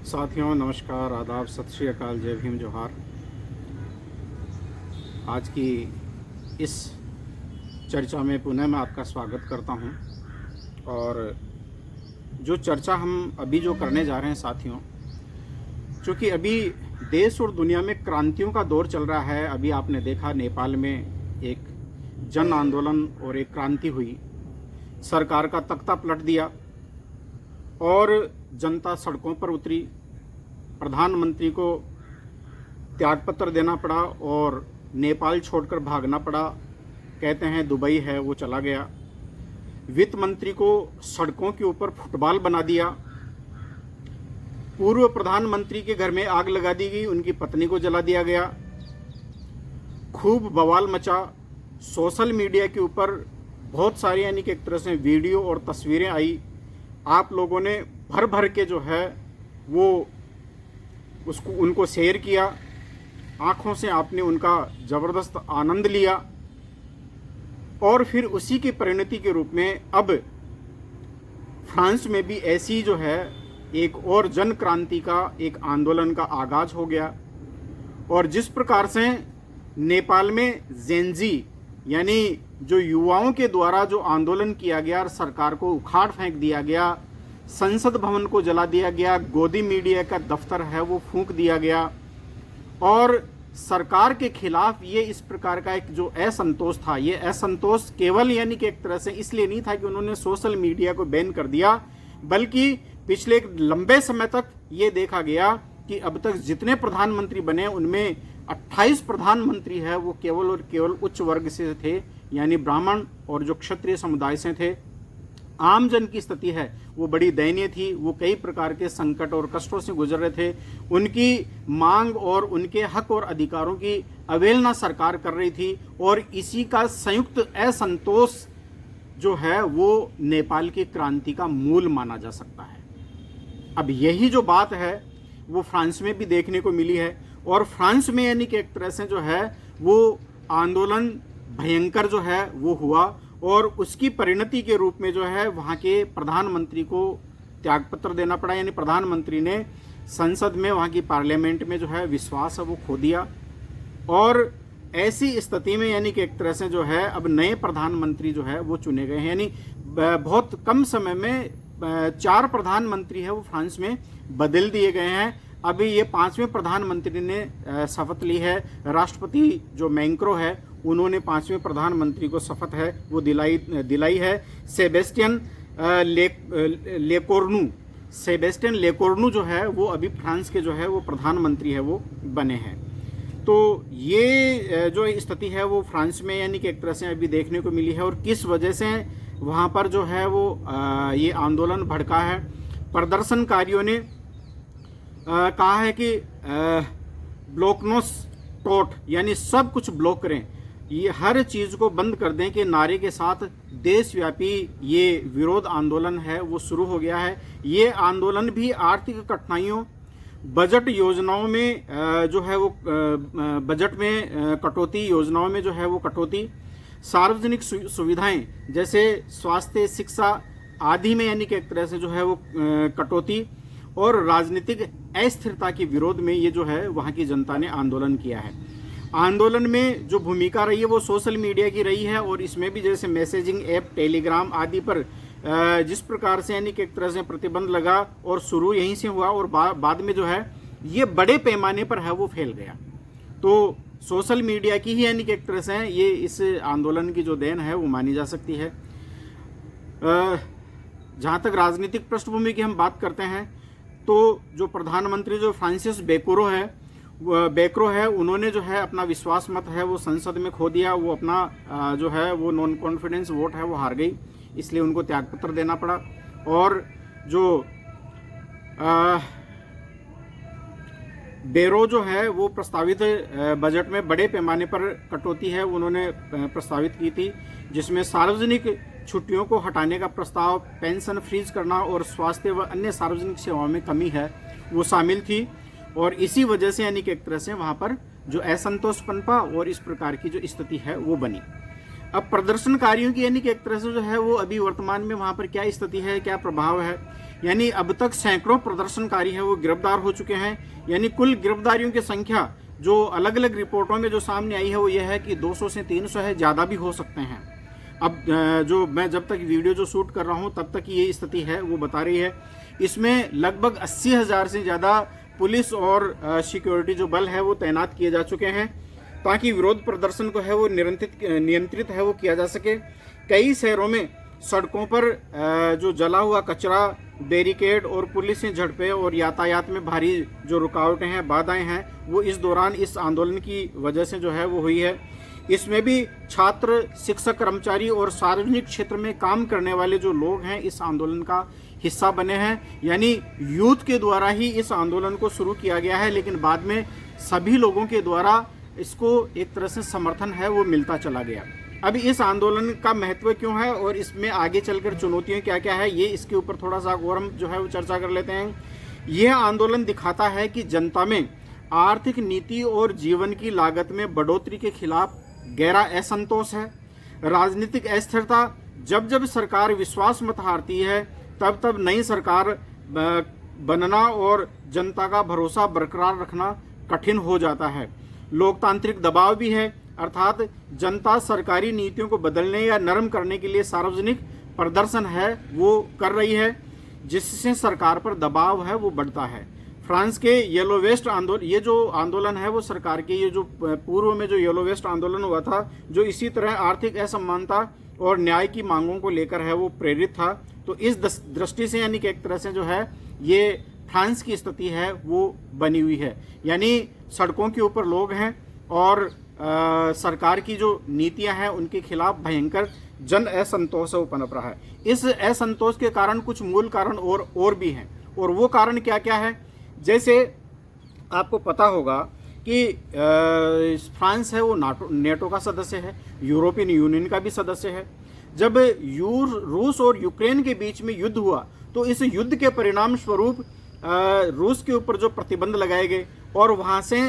साथियों नमस्कार, आदाब, सत श्री अकाल, जय भीम, जोहार। आज की इस चर्चा में पुनः मैं आपका स्वागत करता हूं। और जो चर्चा हम अभी जो करने जा रहे हैं साथियों, चूँकि अभी देश और दुनिया में क्रांतियों का दौर चल रहा है। अभी आपने देखा नेपाल में एक जन आंदोलन और एक क्रांति हुई, सरकार का तख्ता पलट दिया और जनता सड़कों पर उतरी। प्रधानमंत्री को त्यागपत्र देना पड़ा और नेपाल छोड़कर भागना पड़ा। कहते हैं दुबई है, वो चला गया। वित्त मंत्री को सड़कों के ऊपर फुटबॉल बना दिया। पूर्व प्रधानमंत्री के घर में आग लगा दी गई, उनकी पत्नी को जला दिया गया। खूब बवाल मचा। सोशल मीडिया के ऊपर बहुत सारी यानी कि एक तरह से वीडियो और तस्वीरें आई। आप लोगों ने भर भर के जो है वो उनको शेयर किया। आंखों से आपने उनका ज़बरदस्त आनंद लिया। और फिर उसी की परिणति के रूप में अब फ्रांस में भी ऐसी जो है एक और जन क्रांति का, एक आंदोलन का आगाज हो गया। और जिस प्रकार से नेपाल में जेनजी यानी जो युवाओं के द्वारा जो आंदोलन किया गया और सरकार को उखाड़ फेंक दिया गया, संसद भवन को जला दिया गया, गोदी मीडिया का दफ्तर है वो फूंक दिया गया। और सरकार के खिलाफ ये इस प्रकार का एक जो असंतोष था, ये असंतोष केवल यानी कि एक तरह से इसलिए नहीं था कि उन्होंने सोशल मीडिया को बैन कर दिया, बल्कि पिछले एक लंबे समय तक ये देखा गया कि अब तक जितने प्रधानमंत्री बने उनमें 28 प्रधानमंत्री है वो केवल और केवल उच्च वर्ग से थे, यानी ब्राह्मण और जो क्षत्रिय समुदाय से थे। आम जन की स्थिति है वो बड़ी दयनीय थी। वो कई प्रकार के संकट और कष्टों से गुजर रहे थे। उनकी मांग और उनके हक और अधिकारों की अवहेलना सरकार कर रही थी। और इसी का संयुक्त असंतोष जो है वो नेपाल की क्रांति का मूल माना जा सकता है। अब यही जो बात है वो फ्रांस में भी देखने को मिली है। और फ्रांस में यानी कि एक तरह से जो है वो आंदोलन भयंकर जो है वो हुआ। और उसकी परिणति के रूप में जो है वहाँ के प्रधानमंत्री को त्यागपत्र देना पड़ा, यानी प्रधानमंत्री ने संसद में, वहाँ की पार्लियामेंट में जो है विश्वास है वो खो दिया। और ऐसी स्थिति में यानी कि एक तरह से जो है अब नए प्रधानमंत्री जो है वो चुने गए हैं। यानी बहुत कम समय में 4 प्रधानमंत्री है वो फ्रांस में बदल दिए गए हैं। अभी ये 5वें प्रधानमंत्री ने शपथ ली है। राष्ट्रपति जो मैक्रों है उन्होंने 5वें प्रधानमंत्री को शपथ है वो दिलाई है। सेबेस्टियन लेकोर्नू जो है वो अभी फ्रांस के जो है वो प्रधानमंत्री है वो बने हैं। तो ये जो स्थिति है वो फ्रांस में यानी कि एक तरह से अभी देखने को मिली है। और किस वजह से वहाँ पर जो है वो ये आंदोलन भड़का है। प्रदर्शनकारियों ने कहा है कि ब्लॉकनोस टोट यानी सब कुछ ब्लॉक करें, ये हर चीज़ को बंद कर दें के नारे के साथ देशव्यापी ये विरोध आंदोलन है वो शुरू हो गया है। ये आंदोलन भी आर्थिक कठिनाइयों, बजट योजनाओं में जो है वो बजट में कटौती, योजनाओं में जो है वो कटौती, सार्वजनिक सुविधाएं जैसे स्वास्थ्य, शिक्षा आदि में यानी कि एक तरह से जो है वो कटौती, और राजनीतिक अस्थिरता के विरोध में ये जो है वहाँ की जनता ने आंदोलन किया है। आंदोलन में जो भूमिका रही है वो सोशल मीडिया की रही है। और इसमें भी जैसे मैसेजिंग ऐप, टेलीग्राम आदि पर जिस प्रकार से यानी कि एक तरह से प्रतिबंध लगा और शुरू यहीं से हुआ और बाद में जो है ये बड़े पैमाने पर है वो फैल गया। तो सोशल मीडिया की ही यानी कि एक तरह से ये इस आंदोलन की जो देन है वो मानी जा सकती है। जहाँ तक राजनीतिक पृष्ठभूमि की हम बात करते हैं तो जो प्रधानमंत्री जो फ्रांसिस बेक्रो है उन्होंने जो है अपना विश्वास मत है वो संसद में खो दिया। वो अपना जो है वो नॉन कॉन्फिडेंस वोट है वो हार गई, इसलिए उनको त्यागपत्र देना पड़ा। और जो बेरो जो है वो प्रस्तावित बजट में बड़े पैमाने पर कटौती है उन्होंने प्रस्तावित की थी, जिसमें सार्वजनिक छुट्टियों को हटाने का प्रस्ताव, पेंशन फ्रीज करना और स्वास्थ्य व अन्य सार्वजनिक सेवाओं में कमी है वो शामिल थी। और इसी वजह से यानी कि एक तरह से वहाँ पर जो असंतोष पनपा और इस प्रकार की जो स्थिति है वो बनी। अब प्रदर्शनकारियों की यानी कि एक तरह से जो है वो अभी वर्तमान में वहाँ पर क्या स्थिति है, क्या प्रभाव है, यानी अब तक सैकड़ों प्रदर्शनकारी हैं वो गिरफ्तार हो चुके हैं। यानी कुल गिरफ्तारियों की संख्या जो अलग अलग रिपोर्टों में जो सामने आई है वो ये है कि 200 से 300 है, ज़्यादा भी हो सकते हैं। अब जो मैं जब तक वीडियो जो शूट कर रहा हूँ तब तक ये स्थिति है वो बता रही है। इसमें लगभग 80,000 से ज़्यादा पुलिस और सिक्योरिटी जो बल है वो तैनात किए जा चुके हैं ताकि विरोध प्रदर्शन को है वो नियंत्रित है वो किया जा सके। कई शहरों में सड़कों पर जो जला हुआ कचरा, बैरिकेड और पुलिस से झड़पें और यातायात में भारी जो रुकावटें हैं, बाधाएं हैं, वो इस दौरान इस आंदोलन की वजह से जो है वो हुई है। इसमें भी छात्र, शिक्षक, कर्मचारी और सार्वजनिक क्षेत्र में काम करने वाले जो लोग हैं इस आंदोलन का हिस्सा बने हैं। यानी यूथ के द्वारा ही इस आंदोलन को शुरू किया गया है, लेकिन बाद में सभी लोगों के द्वारा इसको एक तरह से समर्थन है वो मिलता चला गया। अब इस आंदोलन का महत्व क्यों है और इसमें आगे चलकर चुनौतियां क्या क्या है, ये इसके ऊपर थोड़ा सा और हम जो है वो चर्चा कर लेते हैं। यह आंदोलन दिखाता है कि जनता में आर्थिक नीति और जीवन की लागत में बढ़ोतरी के खिलाफ गहरा असंतोष है। राजनीतिक अस्थिरता, जब जब सरकार विश्वास मत हारती है तब तब नई सरकार बनना और जनता का भरोसा बरकरार रखना कठिन हो जाता है। लोकतांत्रिक दबाव भी है, अर्थात जनता सरकारी नीतियों को बदलने या नरम करने के लिए सार्वजनिक प्रदर्शन है वो कर रही है, जिससे सरकार पर दबाव है वो बढ़ता है। फ्रांस के येलो वेस्ट आंदोलन, ये जो आंदोलन है वो सरकार के, ये जो पूर्व में जो येलो वेस्ट आंदोलन हुआ था जो इसी तरह आर्थिक असमानता और न्याय की मांगों को लेकर है वो प्रेरित था। तो इस दृष्टि से यानी कि एक तरह से जो है ये फ्रांस की स्थिति है वो बनी हुई है। यानी सड़कों के ऊपर लोग हैं और सरकार की जो नीतियां हैं उनके खिलाफ भयंकर जन असंतोष पनप रहा है। इस असंतोष के कारण कुछ मूल कारण और भी हैं, और वो कारण क्या क्या है, जैसे आपको पता होगा कि फ्रांस है वो नेटो का सदस्य है, यूरोपियन यूनियन का भी सदस्य है। जब रूस और यूक्रेन के बीच में युद्ध हुआ तो इस युद्ध के परिणाम स्वरूप रूस के ऊपर जो प्रतिबंध लगाए गए और वहाँ से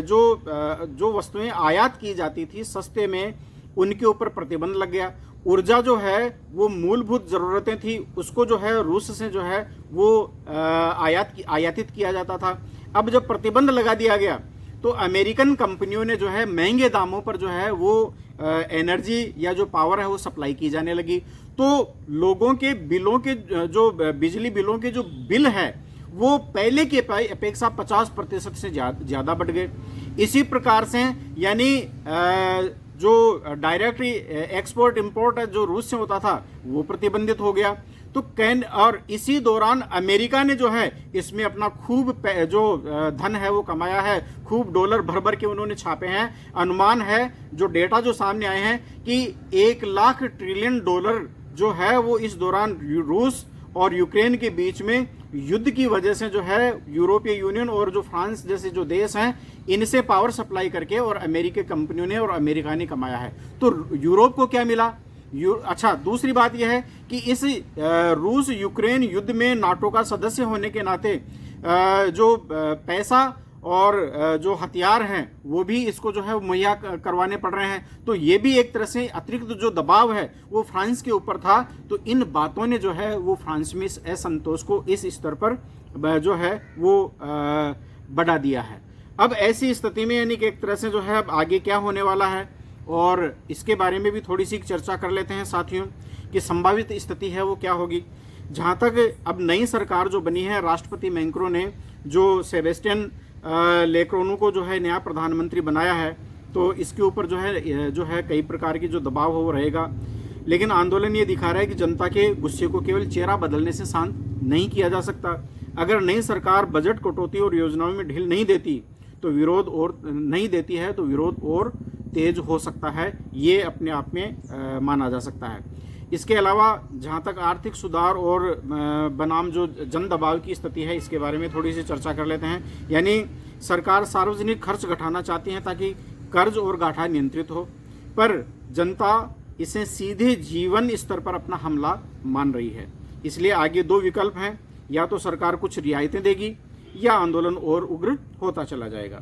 जो वस्तुएं आयात की जाती थी सस्ते में, उनके ऊपर प्रतिबंध लग गया। ऊर्जा जो है वो मूलभूत ज़रूरतें थी, उसको जो है रूस से जो है वो आयातित किया जाता था। अब जब प्रतिबंध लगा दिया गया तो अमेरिकन कंपनियों ने जो है महंगे दामों पर जो है वो एनर्जी या जो पावर है वो सप्लाई की जाने लगी। तो लोगों के बिलों के जो बिजली बिलों के जो बिल है वो पहले के अपेक्षा 50% से ज़्यादा बढ़ गए। इसी प्रकार से यानी जो डायरेक्ट एक्सपोर्ट इंपोर्ट जो रूस से होता था वो प्रतिबंधित हो गया। तो और इसी दौरान अमेरिका ने जो है इसमें अपना खूब जो धन है वो कमाया है, खूब डॉलर भर भर के उन्होंने छापे हैं। अनुमान है, जो डेटा जो सामने आए हैं कि 1 लाख ट्रिलियन डॉलर जो है वो इस दौरान रूस और यूक्रेन के बीच में युद्ध की वजह से जो है यूरोपीय यूनियन और जो फ्रांस जैसे जो देश हैं इनसे पावर सप्लाई करके और अमेरिकी कंपनियों ने और अमेरिका ने कमाया है। तो यूरोप को क्या मिला? अच्छा, दूसरी बात यह है कि इस रूस यूक्रेन युद्ध में नाटो का सदस्य होने के नाते जो पैसा और जो हथियार हैं वो भी इसको जो है मुहैया करवाने पड़ रहे हैं। तो ये भी एक तरह से अतिरिक्त जो दबाव है वो फ्रांस के ऊपर था। तो इन बातों ने जो है वो फ्रांस में इस असंतोष को इस स्तर पर जो है वो बढ़ा दिया है। अब ऐसी स्थिति में यानी कि एक तरह से जो है अब आगे क्या होने वाला है और इसके बारे में भी थोड़ी सी चर्चा कर लेते हैं साथियों कि संभावित स्थिति है वो क्या होगी। जहाँ तक अब नई सरकार जो बनी है, राष्ट्रपति मैक्रों ने जो सेबेस्टियन लेक्रोनू को जो है नया प्रधानमंत्री बनाया है, तो इसके ऊपर जो है कई प्रकार की जो दबाव हो रहेगा। लेकिन आंदोलन ये दिखा रहा है कि जनता के गुस्से को केवल चेहरा बदलने से शांत नहीं किया जा सकता। अगर नई सरकार बजट कटौती और योजनाओं में ढील नहीं देती तो विरोध और तेज हो सकता है, ये अपने आप में माना जा सकता है। इसके अलावा जहाँ तक आर्थिक सुधार और बनाम जो जन दबाव की स्थिति है इसके बारे में थोड़ी सी चर्चा कर लेते हैं। यानी सरकार सार्वजनिक खर्च घटाना चाहती है ताकि कर्ज और गाठा नियंत्रित हो, पर जनता इसे सीधे जीवन स्तर पर अपना हमला मान रही है। इसलिए आगे 2 विकल्प हैं, या तो सरकार कुछ रियायतें देगी या आंदोलन और उग्र होता चला जाएगा।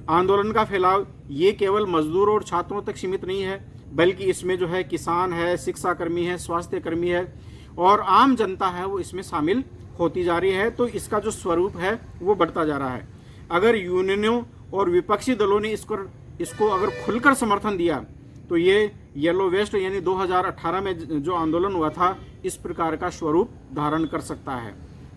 आंदोलन का फैलाव ये केवल मजदूरों और छात्रों तक सीमित नहीं है, बल्कि इसमें जो है किसान है, शिक्षा कर्मी है, स्वास्थ्य कर्मी है और आम जनता है वो इसमें शामिल होती जा रही है, तो इसका जो स्वरूप है वो बढ़ता जा रहा है। अगर यूनियनों और विपक्षी दलों ने इसको अगर खुलकर समर्थन दिया तो ये येलो वेस्ट यानी 2018 में जो आंदोलन हुआ था इस प्रकार का स्वरूप धारण कर सकता है।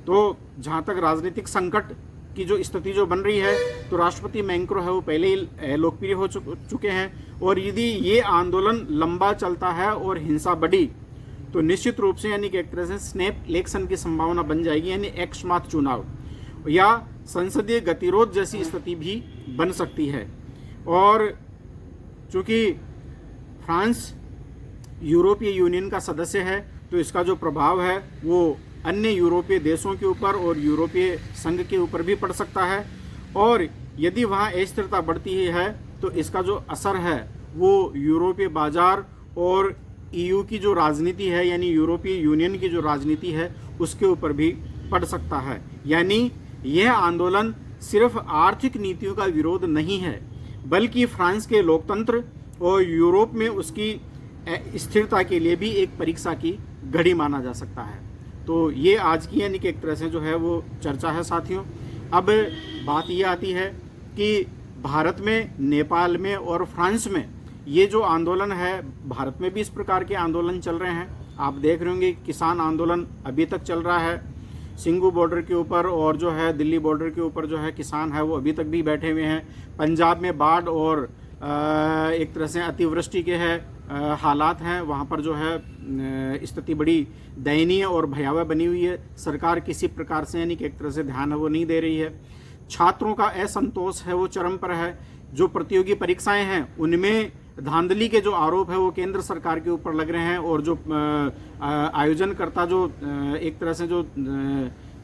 तो जहाँ तक राजनीतिक संकट की जो स्थिति जो बन रही है, तो राष्ट्रपति मैक्रों है वो पहले ही लोकप्रिय हो चुके हैं, और यदि ये आंदोलन लंबा चलता है और हिंसा बढ़ी तो निश्चित रूप से यानी कि एक तरह से स्नैप इलेक्शन की संभावना बन जाएगी, यानी एकस्मात चुनाव या संसदीय गतिरोध जैसी स्थिति भी बन सकती है। और चूंकि फ्रांस यूरोपीय यूनियन का सदस्य है तो इसका जो प्रभाव है वो अन्य यूरोपीय देशों के ऊपर और यूरोपीय संघ के ऊपर भी पड़ सकता है, और यदि वहाँ अस्थिरता बढ़ती है तो इसका जो असर है वो यूरोपीय बाजार और ईयू की जो राजनीति है यानी यूरोपीय यूनियन की जो राजनीति है उसके ऊपर भी पड़ सकता है। यानी यह आंदोलन सिर्फ आर्थिक नीतियों का विरोध नहीं है, बल्कि फ्रांस के लोकतंत्र और यूरोप में उसकी स्थिरता के लिए भी एक परीक्षा की घड़ी माना जा सकता है। तो ये आज की यानी कि एक तरह से जो है वो चर्चा है साथियों। अब बात ये आती है कि भारत में, नेपाल में और फ्रांस में ये जो आंदोलन है, भारत में भी इस प्रकार के आंदोलन चल रहे हैं। आप देख रहे होंगे किसान आंदोलन अभी तक चल रहा है सिंघू बॉर्डर के ऊपर, और जो है दिल्ली बॉर्डर के ऊपर जो है किसान है वो अभी तक भी बैठे हुए हैं। पंजाब में बाढ़ और एक तरह से अतिवृष्टि के हालात हैं, वहाँ पर जो है स्थिति बड़ी दयनीय और भयावह बनी हुई है। सरकार किसी प्रकार से यानी कि एक तरह से ध्यान है वो नहीं दे रही है। छात्रों का असंतोष है वो चरम पर है। जो प्रतियोगी परीक्षाएं हैं उनमें धांधली के जो आरोप है वो केंद्र सरकार के ऊपर लग रहे हैं, और जो आयोजनकर्ता जो एक तरह से जो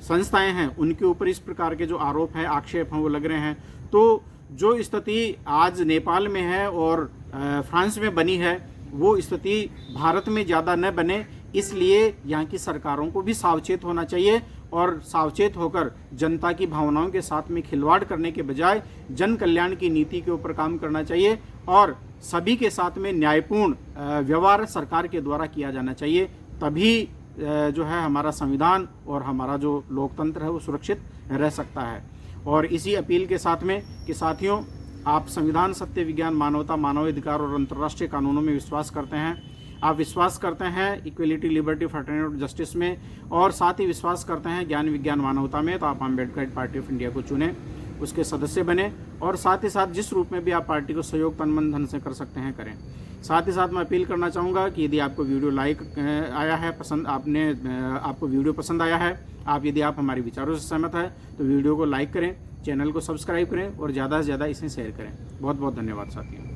संस्थाएं हैं उनके ऊपर इस प्रकार के जो आरोप हैं, आक्षेप हैं वो लग रहे हैं। तो जो स्थिति आज नेपाल में है और फ्रांस में बनी है वो स्थिति भारत में ज़्यादा न बने, इसलिए यहाँ की सरकारों को भी सावचेत होना चाहिए, और सावचेत होकर जनता की भावनाओं के साथ में खिलवाड़ करने के बजाय जन कल्याण की नीति के ऊपर काम करना चाहिए, और सभी के साथ में न्यायपूर्ण व्यवहार सरकार के द्वारा किया जाना चाहिए। तभी जो है हमारा संविधान और हमारा जो लोकतंत्र है वो सुरक्षित रह सकता है। और इसी अपील के साथ में कि साथियों, आप संविधान, सत्य, विज्ञान, मानवता, मानवाधिकार और अंतर्राष्ट्रीय कानूनों में विश्वास करते हैं, आप विश्वास करते हैं इक्वलिटी, लिबर्टी, फ्रेटर्निटी और जस्टिस में, और साथ ही विश्वास करते हैं ज्ञान, विज्ञान, मानवता में, तो आप अम्बेडकर पार्टी ऑफ इंडिया को चुनें, उसके सदस्य बने, और साथ ही साथ जिस रूप में भी आप पार्टी को सहयोग तन मन धन से कर सकते हैं करें। साथ ही साथ मैं अपील करना चाहूँगा कि यदि आपको वीडियो आया है, आपको वीडियो पसंद आया है, यदि आप हमारे विचारों से सहमत है तो वीडियो को लाइक करें, चैनल को सब्सक्राइब करें और ज़्यादा से ज़्यादा इसे शेयर करें। बहुत बहुत धन्यवाद साथियों।